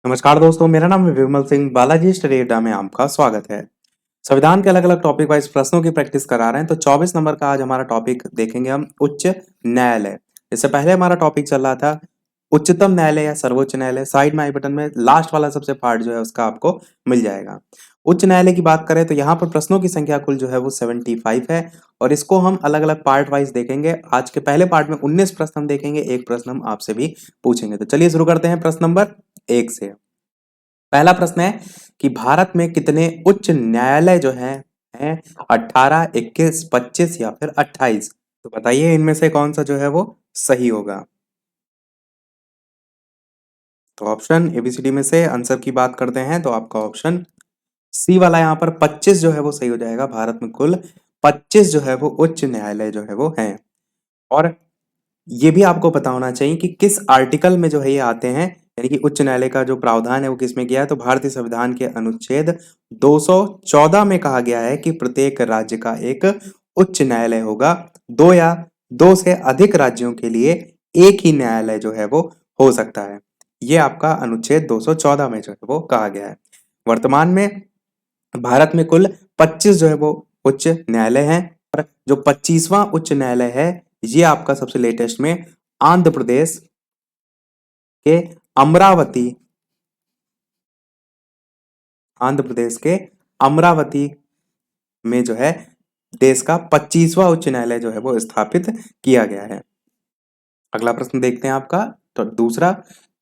नमस्कार दोस्तों, मेरा नाम है विमल सिंह। बालाजी स्टडी अड्डा में आपका स्वागत है। संविधान के अलग अलग टॉपिक वाइज प्रश्नों की प्रैक्टिस करा रहे हैं। तो 24 नंबर का आज हमारा टॉपिक देखेंगे हम, उच्च न्यायालय। इससे पहले हमारा टॉपिक चल रहा था उच्चतम न्यायालय या सर्वोच्च न्यायालय। साइड में आई बटन में लास्ट वाला सबसे पार्ट जो है उसका आपको मिल जाएगा। उच्च न्यायालय की बात करें तो यहाँ पर प्रश्नों की संख्या कुल जो है वो 75 है और इसको हम अलग अलग पार्ट वाइज देखेंगे। आज के पहले पार्ट में 19 प्रश्न हम देखेंगे, एक प्रश्न हम आपसे भी पूछेंगे। तो चलिए शुरू करते हैं प्रश्न नंबर 1 से। पहला प्रश्न है कि भारत में कितने उच्च न्यायालय जो हैं 18, 21, 25 या फिर 28। तो बताइए इनमें से कौन सा जो है वो सही होगा। तो ऑप्शन एबीसीडी में से आंसर की बात करते हैं तो आपका ऑप्शन सी वाला यहाँ पर 25 जो है वो सही हो जाएगा। भारत में कुल 25 जो है वो उच्च न्यायालय जो है वो हैं। और ये भी आपको पता होना चाहिए कि किस आर्टिकल में जो है ये आते हैं, यानी कि उच्च न्यायालय का जो प्रावधान है वो किसमें किया है। तो भारतीय संविधान के अनुच्छेद 214 में कहा गया है कि प्रत्येक राज्य का एक उच्च न्यायालय होगा। दो या दो से अधिक राज्यों के लिए एक ही न्यायालय जो है वो हो सकता है। ये आपका अनुच्छेद 214 में जो है वो कहा गया है। वर्तमान में भारत में कुल 25 जो है वो उच्च न्यायालय हैं और जो 25वां उच्च न्यायालय है ये आपका सबसे लेटेस्ट में आंध्र प्रदेश के अमरावती आंध्र प्रदेश के अमरावती में जो है देश का 25वां उच्च न्यायालय जो है वो स्थापित किया गया है। अगला प्रश्न देखते हैं आपका। तो दूसरा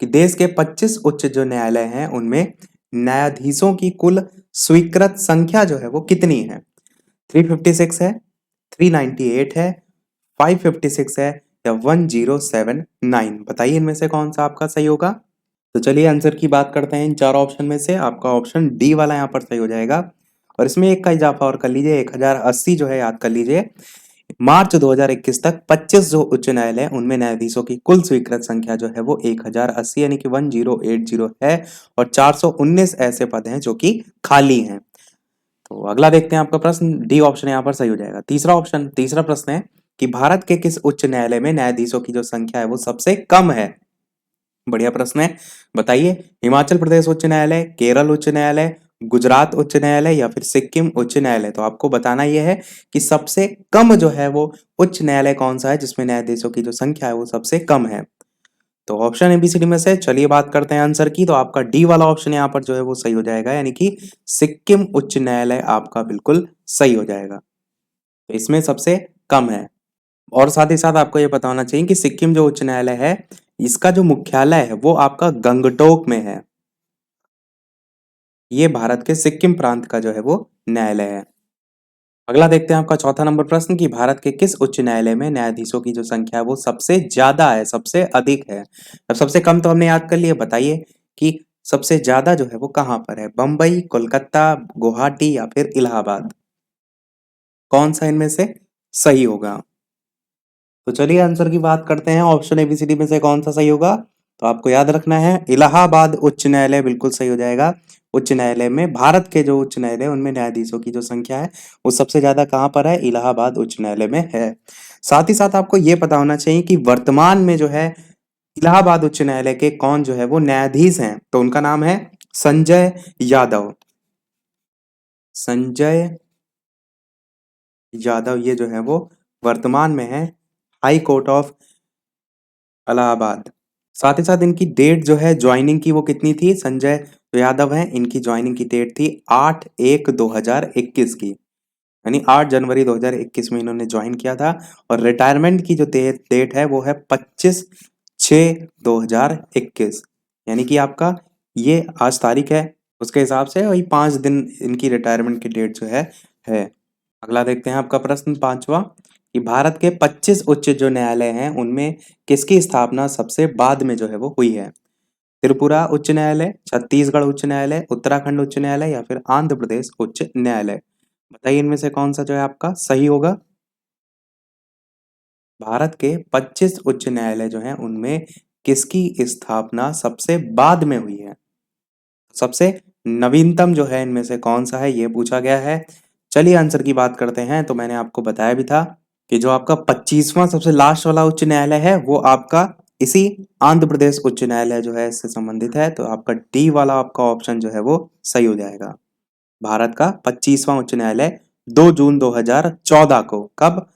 कि देश के 25 उच्च जो न्यायालय हैं उनमें न्यायाधीशों की कुल स्वीकृत संख्या जो है वो कितनी है। 356 है, 398 है, 556 है या 1079। बताइए इनमें से कौन सा आपका सही होगा। तो चलिए आंसर की बात करते हैं। इन चार ऑप्शन में से आपका ऑप्शन डी वाला यहाँ पर सही हो जाएगा। और इसमें एक का इजाफा और कर लीजिए, 1080 जो है याद कर लीजिए। मार्च 2021 तक 25 जो उच्च न्यायालय हैं उनमें न्यायाधीशों की कुल स्वीकृत संख्या जो है वो 1080 यानी कि 1080 है और 419 ऐसे पद हैं जो कि खाली हैं। तो अगला देखते हैं आपका प्रश्न। डी ऑप्शन यहाँ पर सही हो जाएगा। तीसरा प्रश्न है कि भारत के किस उच्च न्यायालय में न्यायाधीशों की जो संख्या है वो सबसे कम है। बढ़िया प्रश्न है। बताइए हिमाचल प्रदेश उच्च न्यायालय, केरल उच्च न्यायालय, गुजरात उच्च न्यायालय या फिर सिक्किम उच्च न्यायालय। तो आपको बताना यह है कि सबसे कम जो है वो उच्च न्यायालय कौन सा है जिसमें न्यायाधीशों की जो संख्या है वो सबसे कम है। तो ऑप्शन एबीसीडी में से चलिए बात करते हैं आंसर की। तो आपका डी वाला ऑप्शन यहाँ पर जो है वो सही हो जाएगा, यानी कि सिक्किम उच्च न्यायालय आपका बिल्कुल सही हो जाएगा। तो इसमें सबसे कम है। और साथ ही साथ आपको ये पता होना चाहिए कि सिक्किम जो उच्च न्यायालय है इसका जो मुख्यालय है वो आपका गंगटोक में है। ये भारत के सिक्किम प्रांत का जो है वो न्यायालय है। अगला देखते हैं आपका चौथा नंबर प्रश्न कि भारत के किस उच्च न्यायालय में न्यायाधीशों की जो संख्या है वो सबसे ज्यादा है, सबसे अधिक है। अब सबसे कम तो हमने याद कर लिया। बताइए कि सबसे ज्यादा जो है वो कहाँ पर है। बम्बई, कोलकाता, गुवाहाटी या फिर इलाहाबाद। कौन सा इनमें से सही होगा। तो चलिए आंसर की बात करते हैं। ऑप्शन एबीसीडी में से कौन सा सही होगा। तो आपको याद रखना है इलाहाबाद उच्च न्यायालय बिल्कुल सही हो जाएगा। उच्च न्यायालय में भारत के जो उच्च न्यायालय उनमें न्यायाधीशों की जो संख्या है वो सबसे ज्यादा कहाँ पर है, इलाहाबाद उच्च न्यायालय में है। साथ ही साथ आपको ये पता होना चाहिए कि वर्तमान में जो है इलाहाबाद उच्च न्यायालय के कौन जो है वो न्यायाधीश हैं। तो उनका नाम है संजय यादव। संजय यादव ये जो है वो वर्तमान में है हाई कोर्ट ऑफ इलाहाबाद। साथ ही साथ इनकी डेट जो है ज्वाइनिंग की वो कितनी थी। संजय जो यादव हैं इनकी ज्वाइनिंग की डेट थी 8/1/2021 की, यानी 8 जनवरी 2021 में इन्होंने ज्वाइन किया था। और रिटायरमेंट की जो डेट है वो है 25/6/2021, यानी कि आपका ये आज तारीख है उसके हिसाब से वही 5 दिन इनकी रिटायरमेंट की डेट जो है। अगला देखते हैं आपका प्रश्न पांचवा कि भारत के 25 उच्च जो न्यायालय हैं उनमें किसकी स्थापना सबसे बाद में जो है वो हुई है। त्रिपुरा उच्च न्यायालय, छत्तीसगढ़ उच्च न्यायालय, उत्तराखंड उच्च न्यायालय या फिर आंध्र प्रदेश उच्च न्यायालय। बताइए इनमें से कौन सा जो है आपका सही होगा। भारत के 25 उच्च न्यायालय जो हैं उनमें किसकी स्थापना सबसे बाद में हुई है। सबसे नवीनतम जो है इनमें से कौन सा है ये पूछा गया है। चलिए आंसर की बात करते हैं। तो मैंने आपको बताया भी था कि जो आपका 25वां सबसे लास्ट वाला उच्च न्यायालय है वो आपका इसी आंध्र प्रदेश उच्च न्यायालय जो है इससे संबंधित है, तो आपका डी वाला आपका ऑप्शन जो है वो सही हो जाएगा। भारत का 25वां उच्च न्यायालय 2 जून 2014 को, कब?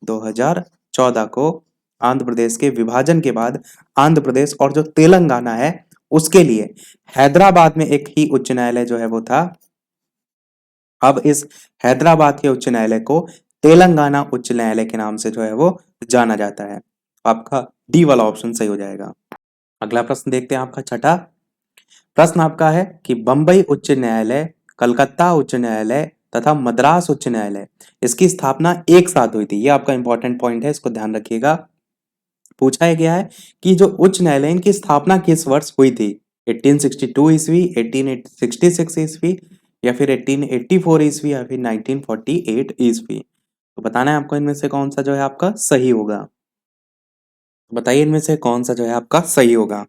2014 को आंध्र प्रदेश के विभाजन के बाद आंध्र प्रदेश और जो तेलंगाना है उसके लिए हैदराबाद में एक ही उच्च न्यायालय जो है वो था। अब इस हैदराबाद के उच्च न्यायालय को तेलंगाना उच्च न्यायालय के नाम से जो है वो जाना जाता है। आपका डी वाला ऑप्शन सही हो जाएगा। अगला प्रश्न देखते हैं आपका छठा प्रश्न आपका है कि बंबई उच्च न्यायालय, कलकत्ता उच्च न्यायालय तथा मद्रास उच्च न्यायालय, इसकी स्थापना एक साथ हुई थी। ये आपका इंपॉर्टेंट पॉइंट है, इसको ध्यान रखिएगा। पूछा गया है कि जो उच्च न्यायालय इनकी स्थापना किस वर्ष हुई थी? 1862 ईस्वी, 1866 ईस्वी, या फिर 1884 ईस्वी, या फिर 1948 ईस्वी। तो बताना है आपको इनमें से कौन सा जो है आपका सही होगा। बताइए इनमें से कौन सा जो है आपका सही होगा।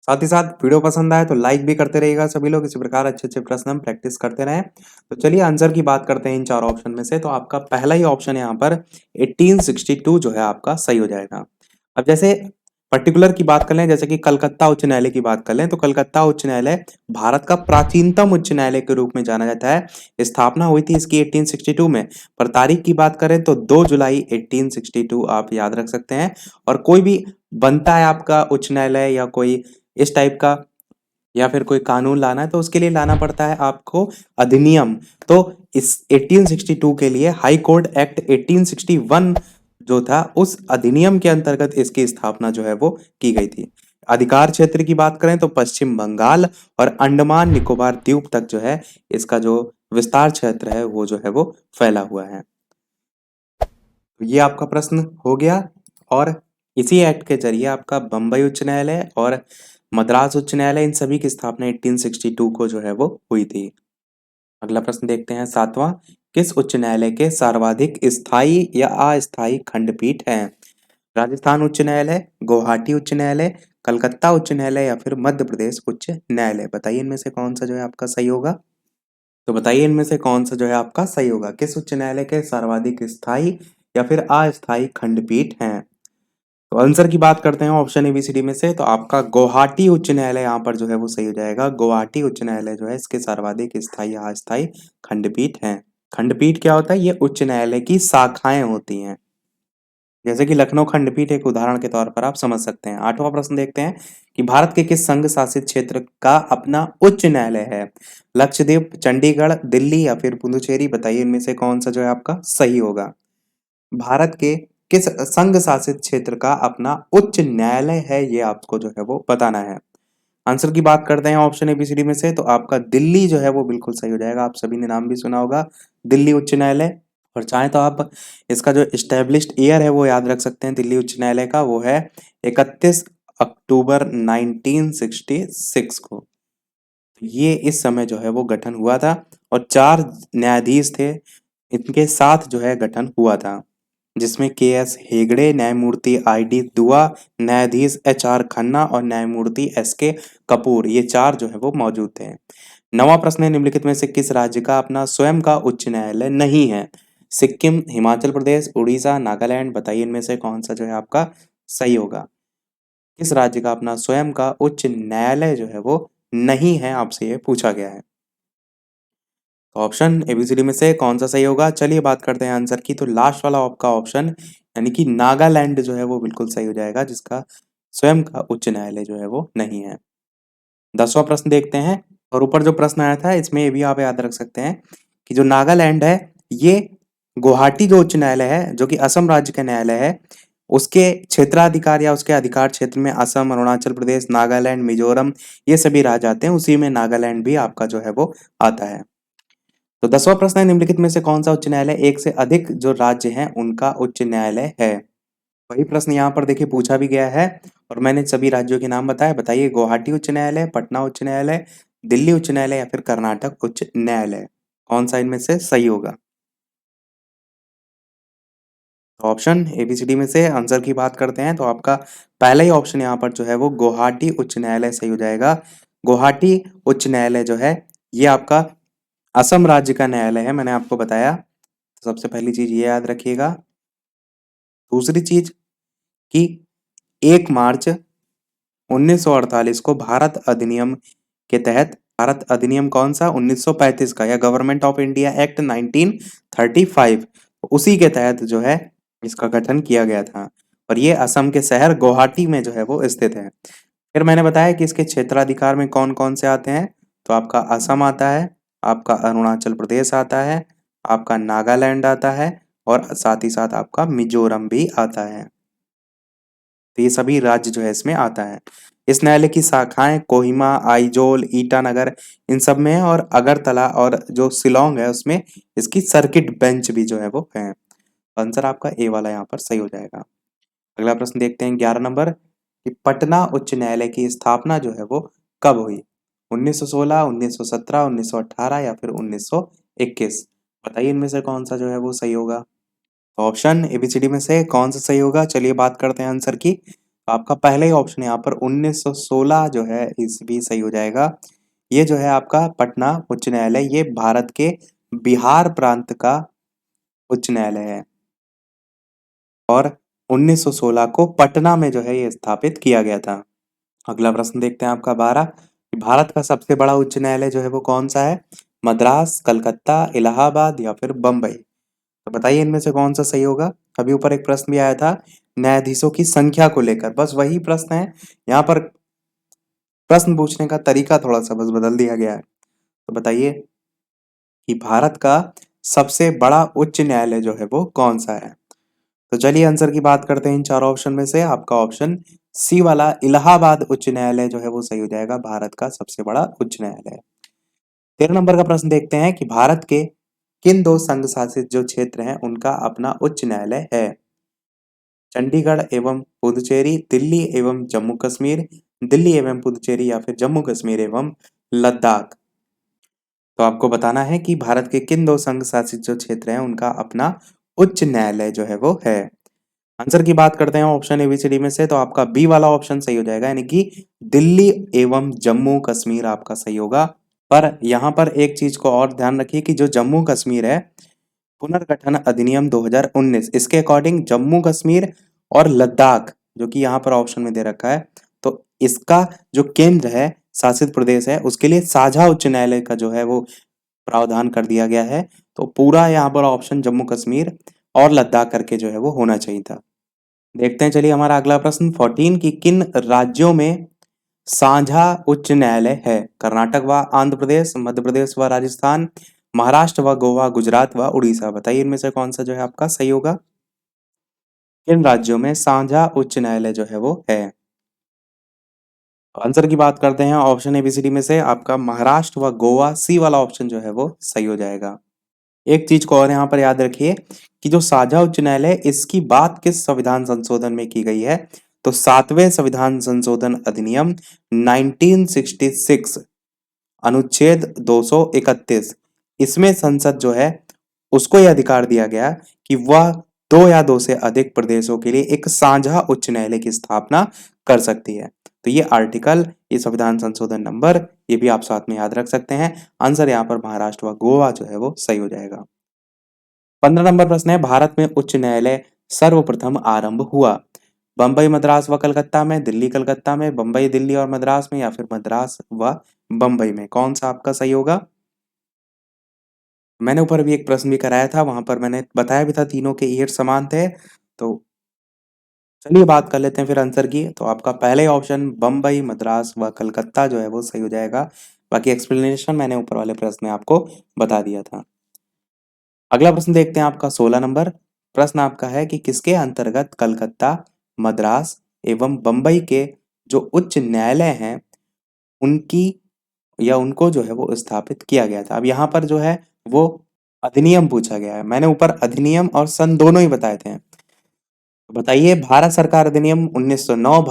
साथ ही साथ वीडियो पसंद आए तो लाइक भी करते रहिएगा सभी लोग। इसी प्रकार अच्छे अच्छे प्रश्न हम प्रैक्टिस करते रहें। तो चलिए आंसर की बात करते हैं इन चार ऑप्शन में से। तो आपका पहला ही ऑप्शन यहाँ पर 1862 जो है आपका सही हो जाएगा। अब जैसे पर्टिकुलर की बात कर लें, जैसे कि कलकत्ता उच्च न्यायालय की बात कर लें, तो कलकत्ता उच्च न्यायालय भारत का प्राचीनतम उच्च न्यायालय के रूप में जाना जाता है। स्थापना हुई थी इसकी 1862 में, पर तारीख की बात करें तो 2 जुलाई 1862 आप याद रख सकते हैं। और कोई भी बनता है आपका उच्च न्यायालय या कोई इस टाइप का या फिर कोई कानून लाना है, तो उसके लिए लाना पड़ता है आपको अधिनियम। तो इस 1862 के लिए हाई कोर्ट एक्ट 1861 जो था, उस अधिनियम के अंतर्गत इसकी स्थापना जो है वो की गई थी। अधिकार क्षेत्र की बात करें तो पश्चिम बंगाल और अंडमान निकोबार द्वीप तक जो है इसका जो विस्तार क्षेत्र है वो जो है वो फैला हुआ है। तो ये आपका प्रश्न हो गया। और इसी एक्ट के जरिए आपका बंबई उच्च न्यायालय और मद्रास उच्च न्यायालय, इन सभी की स्थापना 1862 को जो है वो हुई थी। अगला प्रश्न देखते हैं सातवां, किस उच्च न्यायालय के सर्वाधिक स्थायी या अस्थायी खंडपीठ हैं? राजस्थान उच्च न्यायालय, गुवाहाटी उच्च न्यायालय, कलकत्ता उच्च न्यायालय, या फिर मध्य प्रदेश उच्च न्यायालय। बताइए इनमें से कौन सा जो है आपका सही होगा। तो बताइए इनमें से कौन सा जो है आपका सही होगा। किस उच्च न्यायालय के सर्वाधिक स्थायी या फिर अस्थायी खंडपीठ हैं? तो आंसर की बात करते हैं ऑप्शन एबीसीडी में से, तो आपका गुवाहाटी उच्च न्यायालय यहाँ पर जो है वो सही हो जाएगा। गुवाहाटी उच्च न्यायालय जो है इसके सर्वाधिक स्थायी या अस्थायी खंडपीठ हैं। खंडपीठ क्या होता है? ये उच्च न्यायालय की शाखाएं होती हैं। जैसे कि लखनऊ खंडपीठ एक उदाहरण के तौर पर आप समझ सकते हैं। आठवां प्रश्न देखते हैं कि भारत के किस संघ शासित क्षेत्र का अपना उच्च न्यायालय है? लक्षद्वीप, चंडीगढ़, दिल्ली, या फिर पुदुचेरी। बताइए इनमें से कौन सा जो है आपका सही होगा। भारत के किस संघ शासित क्षेत्र का अपना उच्च न्यायालय है, ये आपको जो है वो बताना है। आंसर की बात करते हैं ऑप्शन एबीसीडी में से, तो आपका दिल्ली जो है वो बिल्कुल सही हो जाएगा। आप सभी ने नाम भी सुना होगा, दिल्ली उच्च न्यायालय। और चाहे तो आप इसका जो इस्टेब्लिश्ड ईयर है वो याद रख सकते हैं दिल्ली उच्च न्यायालय का, वो है 31 अक्टूबर 1966 को। ये इस समय जो है वो गठन हुआ था और 4 न्यायाधीश थे, इनके साथ जो है गठन हुआ था, जिसमें के.एस. हेगड़े, न्यायमूर्ति आई.डी. दुआ, न्यायाधीश एच.आर. खन्ना और न्यायमूर्ति एस.के. कपूर, ये 4 जो है वो मौजूद थे। 9वां प्रश्न है, निम्नलिखित में से किस राज्य का अपना स्वयं का उच्च न्यायालय नहीं है? सिक्किम, हिमाचल प्रदेश, उड़ीसा, नागालैंड। बताइए इनमें से कौन सा जो है आपका सही होगा। किस राज्य का अपना स्वयं का उच्च न्यायालय जो है वो नहीं है, आपसे ये पूछा गया है। तो ऑप्शन एबीसीडी में से कौन सा सही होगा। चलिए बात करते हैं आंसर की। तो लास्ट वाला आपका ऑप्शन यानी कि नागालैंड जो है वो बिल्कुल सही हो जाएगा, जिसका स्वयं का उच्च न्यायालय जो है वो नहीं है। 10वां प्रश्न देखते हैं। और ऊपर जो प्रश्न आया था इसमें ये भी आप याद रख सकते हैं कि जो नागालैंड है, ये गुवाहाटी जो उच्च न्यायालय है जो कि असम राज्य का न्यायालय है, उसके क्षेत्राधिकार या उसके अधिकार क्षेत्र में असम, अरुणाचल प्रदेश, नागालैंड, मिजोरम, ये सभी राज्य आते हैं। उसी में नागालैंड भी आपका जो है वो आता है। तो 10वां प्रश्न है, निम्नलिखित में से कौन सा उच्च न्यायालय एक से अधिक जो राज्य हैं उनका उच्च न्यायालय है? वही प्रश्न यहाँ पर देखिए पूछा भी गया है और मैंने सभी राज्यों के नाम बताए। बताइए गुवाहाटी उच्च न्यायालय, पटना उच्च न्यायालय, दिल्ली उच्च न्यायालय, या फिर कर्नाटक उच्च न्यायालय। कौन सा इनमें से सही होगा। तो ऑप्शन एबीसीडी में से आंसर की बात करते हैं, तो आपका पहला ही ऑप्शन यहाँ पर जो है वो गुवाहाटी उच्च न्यायालय सही हो जाएगा। गुवाहाटी उच्च न्यायालय जो है ये आपका असम राज्य का न्यायालय है, मैंने आपको बताया। तो सबसे पहली चीज ये याद रखिएगा। दूसरी चीज कि 1 मार्च 1948 को भारत अधिनियम के तहत, भारत अधिनियम कौन सा, 1935 का, या गवर्नमेंट ऑफ इंडिया एक्ट 1935, उसी के तहत जो है इसका गठन किया गया था। और ये असम के शहर गुवाहाटी में जो है वो स्थित है। फिर मैंने बताया कि इसके क्षेत्राधिकार में कौन कौन से आते हैं, तो आपका असम आता है, आपका अरुणाचल प्रदेश आता है, आपका नागालैंड आता है, और साथ ही साथ आपका मिजोरम भी आता है। तो ये सभी राज्य जो है इसमें आता है। इस न्यायालय की शाखाएं कोहिमा, आइजोल, ईटानगर, इन सब में है, और अगरतला और जो शिलोंग है उसमें इसकी सर्किट बेंच भी जो है वो है। आंसर आपका ए वाला यहाँ पर सही हो जाएगा। अगला प्रश्न देखते हैं 11 नंबर, कि पटना उच्च न्यायालय की स्थापना जो है वो कब हुई, 1916, 1917, 1918 या फिर 1921? बताइए इनमें से कौन सा जो है वो सही होगा। तो ऑप्शन एबीसीडी में से कौन सा सही होगा, चलिए बात करते हैं आंसर की। तो आपका पहला ही ऑप्शन यहाँ पर 1916 जो है इस भी सही हो जाएगा। ये जो है आपका पटना उच्च न्यायालय, ये भारत के बिहार प्रांत का उच्च न्यायालय है, और 1916 को पटना में जो है ये स्थापित किया गया था। अगला प्रश्न देखते हैं आपका 12, कि भारत का सबसे बड़ा उच्च न्यायालय जो है वो कौन सा है, मद्रास, कलकत्ता, इलाहाबाद या फिर बम्बई? तो बताइए इनमें से कौन सा सही होगा। अभी ऊपर एक प्रश्न भी आया था न्यायाधीशों की संख्या को लेकर, बस वही प्रश्न है, यहाँ पर प्रश्न पूछने का तरीका थोड़ा सा बस बदल दिया गया है। तो बताइए कि भारत का सबसे बड़ा उच्च न्यायालय जो है वो कौन सा है। तो चलिए आंसर की बात करते हैं इन चारों ऑप्शन में से। आपका ऑप्शन सी वाला इलाहाबाद उच्च न्यायालय जो है वो सही हो जाएगा, भारत का सबसे बड़ा उच्च न्यायालय। 13 नंबर का प्रश्न देखते हैं कि भारत के किन दो संघ शासित जो क्षेत्र हैं उनका अपना उच्च न्यायालय है, चंडीगढ़ एवं पुदुचेरी, दिल्ली एवं जम्मू कश्मीर, दिल्ली एवं पुदुचेरी या फिर जम्मू कश्मीर एवं लद्दाख? तो आपको बताना है कि भारत के किन दो संघ शासित जो क्षेत्र हैं उनका अपना उच्च न्यायालय जो है वो है। आंसर की बात करते हैं ऑप्शन एबीसीडी में से, तो आपका बी वाला ऑप्शन सही हो जाएगा, यानी कि दिल्ली एवं जम्मू कश्मीर आपका सही होगा। पर यहाँ पर एक चीज को और ध्यान रखिए कि जो जम्मू कश्मीर है, पुनर्गठन अधिनियम 2019, इसके अकॉर्डिंग जम्मू कश्मीर और लद्दाख जो कि यहाँ पर ऑप्शन में दे रखा है, तो इसका जो केंद्र है, शासित प्रदेश है, उसके लिए साझा उच्च न्यायालय का जो है वो प्रावधान कर दिया गया है। तो पूरा यहाँ पर ऑप्शन जम्मू कश्मीर और लद्दाख करके जो है वो होना चाहिए था। देखते हैं चलिए हमारा अगला प्रश्न 14, की किन राज्यों में साझा उच्च न्यायालय है, कर्नाटक व आंध्र प्रदेश, मध्य प्रदेश व राजस्थान, महाराष्ट्र व गोवा, गुजरात व उड़ीसा? बताइए इनमें से कौन सा जो है आपका सही होगा। किन राज्यों में साझा उच्च न्यायालय जो है वो है। आंसर की बात करते हैं ऑप्शन एबीसीडी में से, आपका महाराष्ट्र व गोवा, सी वाला ऑप्शन जो है वो सही हो जाएगा। एक चीज को और यहाँ पर याद रखिए कि जो साझा उच्च न्यायालय, इसकी बात किस संविधान संशोधन में की गई है, तो 7वें संविधान संशोधन अधिनियम 1966 अनुच्छेद 231, इसमें संसद जो है उसको यह अधिकार दिया गया कि वह दो या दो से अधिक प्रदेशों के लिए एक साझा उच्च न्यायालय की स्थापना कर सकती है। तो ये आर्टिकल, ये संविधान संशोधन नंबर, ये भी आप साथ में याद रख सकते हैं। आंसर यहाँ पर महाराष्ट्र व गोवा जो है वो सही हो जाएगा। 15 नंबर प्रश्न है, भारत में उच्च न्यायालय सर्वप्रथम आरंभ हुआ, बम्बई, मद्रास व कलकत्ता में, दिल्ली, कलकत्ता में, बम्बई, दिल्ली और मद्रास में, या फिर मद्रास व बम्बई में? कौन सा आपका सही होगा। मैंने ऊपर भी एक प्रश्न भी कराया था, वहां पर मैंने बताया भी था तीनों के ईयर समान थे। तो चलिए बात कर लेते हैं फिर आंसर की। तो आपका पहले ऑप्शन बम्बई, मद्रास व कलकत्ता जो है वो सही हो जाएगा। बाकी एक्सप्लेनेशन मैंने ऊपर वाले प्रश्न में आपको बता दिया था। अगला प्रश्न देखते हैं आपका 16 नंबर। प्रश्न आपका है कि किसके अंतर्गत कलकत्ता, मद्रास एवं बम्बई के जो उच्च न्यायालय हैं उनकी या उनको जो है वो स्थापित किया गया था। अब यहाँ पर जो है वो अधिनियम पूछा गया है। मैंने ऊपर अधिनियम और सन दोनों ही बताए थे। तो बताइए, भारत सरकार अधिनियम 1909,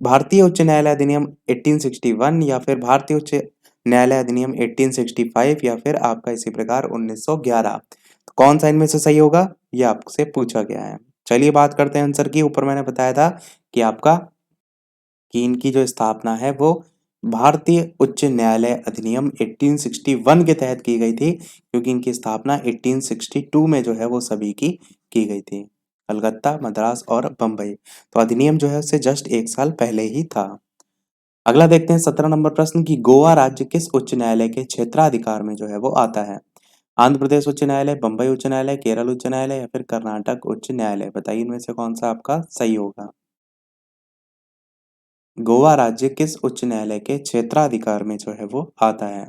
भारतीय उच्च न्यायालय अधिनियम 1861, या फिर भारतीय उच्च न्यायालय अधिनियम 1865, या फिर आपका इसी प्रकार 1911? तो कौन सा इनमें से सही होगा, ये आपसे पूछा गया है। चलिए बात करते हैं आंसर की। ऊपर मैंने बताया था कि आपका कि इनकी जो स्थापना है वो भारतीय उच्च न्यायालय अधिनियम 1861 के तहत की गई थी, क्योंकि इनकी स्थापना 1862 में जो है वो सभी की गई थी। कलकत्ता, मद्रास और बम्बई। तो अधिनियम जो है उससे जस्ट 1 साल पहले ही था। अगला देखते हैं 17 नंबर प्रश्न कि गोवा राज्य किस उच्च न्यायालय के क्षेत्राधिकार में जो है वो आता है? आंध्र प्रदेश उच्च न्यायालय, बम्बई उच्च न्यायालय, केरल उच्च न्यायालय या फिर कर्नाटक उच्च न्यायालय। बताइए इनमें से कौन सा आपका सही होगा? गोवा राज्य किस उच्च न्यायालय के क्षेत्राधिकार में जो है वो आता है?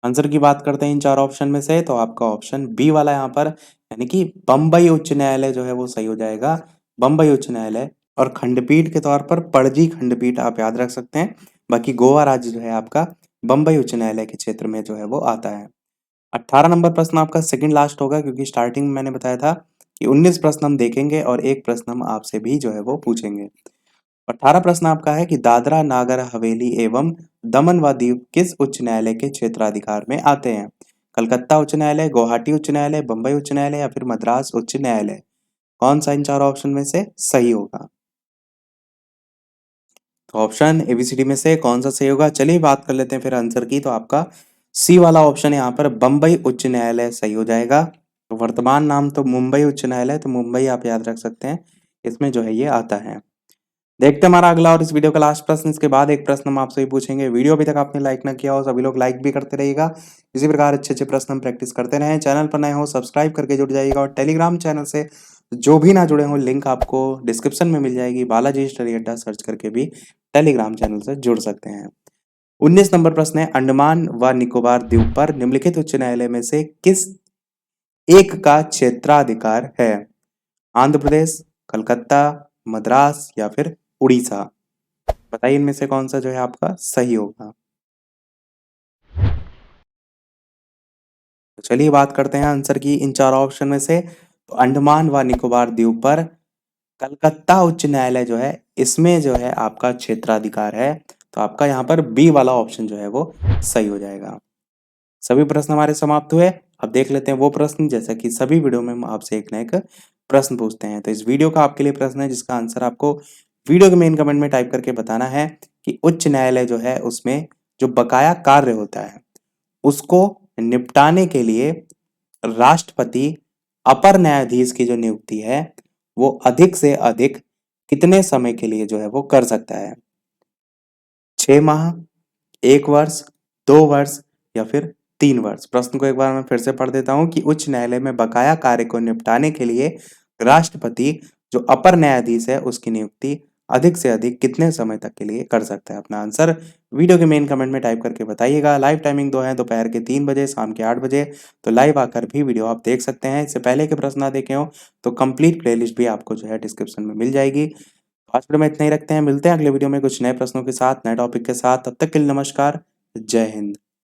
आंसर की बात करते हैं इन चार ऑप्शन में से, तो आपका ऑप्शन बी वाला यहाँ पर यानी कि बम्बई उच्च न्यायालय जो है वो सही हो जाएगा। बम्बई उच्च न्यायालय और खंडपीठ के तौर पर पणजी खंडपीठ आप याद रख सकते हैं। बाकी गोवा राज्य जो है आपका बम्बई उच्च न्यायालय के क्षेत्र में जो है वो आता है। 18 नंबर प्रश्न आपका सेकंड लास्ट होगा, क्योंकि स्टार्टिंग में मैंने बताया था कि 19 प्रश्न हम देखेंगे और एक प्रश्न हम आपसे भी जो है वो पूछेंगे। 18 प्रश्न आपका है कि दादरा नागर हवेली एवं दमन व दीव किस उच्च न्यायालय के क्षेत्राधिकार में आते हैं? कलकत्ता उच्च न्यायालय, गुवाहाटी उच्च न्यायालय, बम्बई उच्च न्यायालय या फिर मद्रास उच्च न्यायालय। कौन सा इन चार ऑप्शन में से सही होगा? तो ऑप्शन एबीसीडी में से कौन सा सही होगा? चलिए बात कर लेते हैं फिर आंसर की। तो आपका सी वाला ऑप्शन यहाँ पर बम्बई उच्च न्यायालय सही हो जाएगा। तो वर्तमान नाम तो मुंबई उच्च न्यायालय, तो मुंबई आप याद रख सकते हैं, इसमें जो है ये आता है। देखते हैं हमारा अगला और इस वीडियो का लास्ट प्रश्न। इसके बाद एक प्रश्न हम आपसे भी पूछेंगे। वीडियो अभी तक आपने लाइक ना किया हो, सभी लोग लाइक भी करते रहिएगा। इसी प्रकार अच्छे अच्छे प्रश्न हम प्रैक्टिस करते रहें। चैनल पर नए हो सब्सक्राइब करके जुड़ जाइएगा और टेलीग्राम चैनल से जो भी ना जुड़े हो लिंक आपको डिस्क्रिप्शन में मिल जाएगी। बालाजी स्टडी अड्डा सर्च करके भी टेलीग्राम चैनल से जुड़ सकते हैं। 19 नंबर प्रश्न है, अंडमान व निकोबार द्वीप पर निम्नलिखित उच्च न्यायालय में से किस एक का क्षेत्राधिकार है? आंध्र प्रदेश, कलकत्ता, मद्रास या फिर उड़ीसा। बताइए इनमें से कौन सा जो है आपका सही होगा? तो चलिए बात करते हैं आंसर की इन चार ऑप्शन में से। तो अंडमान व निकोबार द्वीप पर कलकत्ता उच्च न्यायालय जो है इसमें जो है आपका क्षेत्राधिकार है। तो आपका यहाँ पर बी वाला ऑप्शन जो है वो सही हो जाएगा। सभी प्रश्न हमारे समाप्त हुए। अब देख लेते हैं वो प्रश्न, जैसा कि सभी वीडियो में हम आपसे एक ना एक प्रश्न पूछते हैं। तो इस वीडियो का आपके लिए प्रश्न है जिसका आंसर आपको वीडियो के मेन कमेंट में टाइप करके बताना है कि उच्च न्यायालय जो है उसमें जो बकाया कार्य होता है उसको निपटाने के लिए राष्ट्रपति अपर न्यायाधीश की जो नियुक्ति है वो अधिक से अधिक कितने समय के लिए जो है वो कर सकता है? 6 माह, 1 वर्ष, 2 वर्ष या फिर 3 वर्ष। प्रश्न को एक बार मैं फिर से पढ़ देता हूं कि उच्च न्यायालय में बकाया कार्य को निपटाने के लिए राष्ट्रपति जो अपर न्यायाधीश है उसकी नियुक्ति अधिक से अधिक कितने समय तक के लिए कर सकता है? अपना आंसर वीडियो के मेन कमेंट में टाइप करके बताइएगा। लाइव टाइमिंग दो है, दोपहर के 3 बजे, शाम के 8 बजे। तो लाइव आकर भी वीडियो आप देख सकते हैं। इससे पहले के प्रश्न ना देखे हो तो कंप्लीट प्लेलिस्ट भी आपको जो है डिस्क्रिप्शन में मिल जाएगी। आज वीडियो में इतना ही रखते हैं, मिलते हैं अगले वीडियो में कुछ नए प्रश्नों के साथ, नए टॉपिक के साथ। तब तक के लिए नमस्कार, जय हिंद।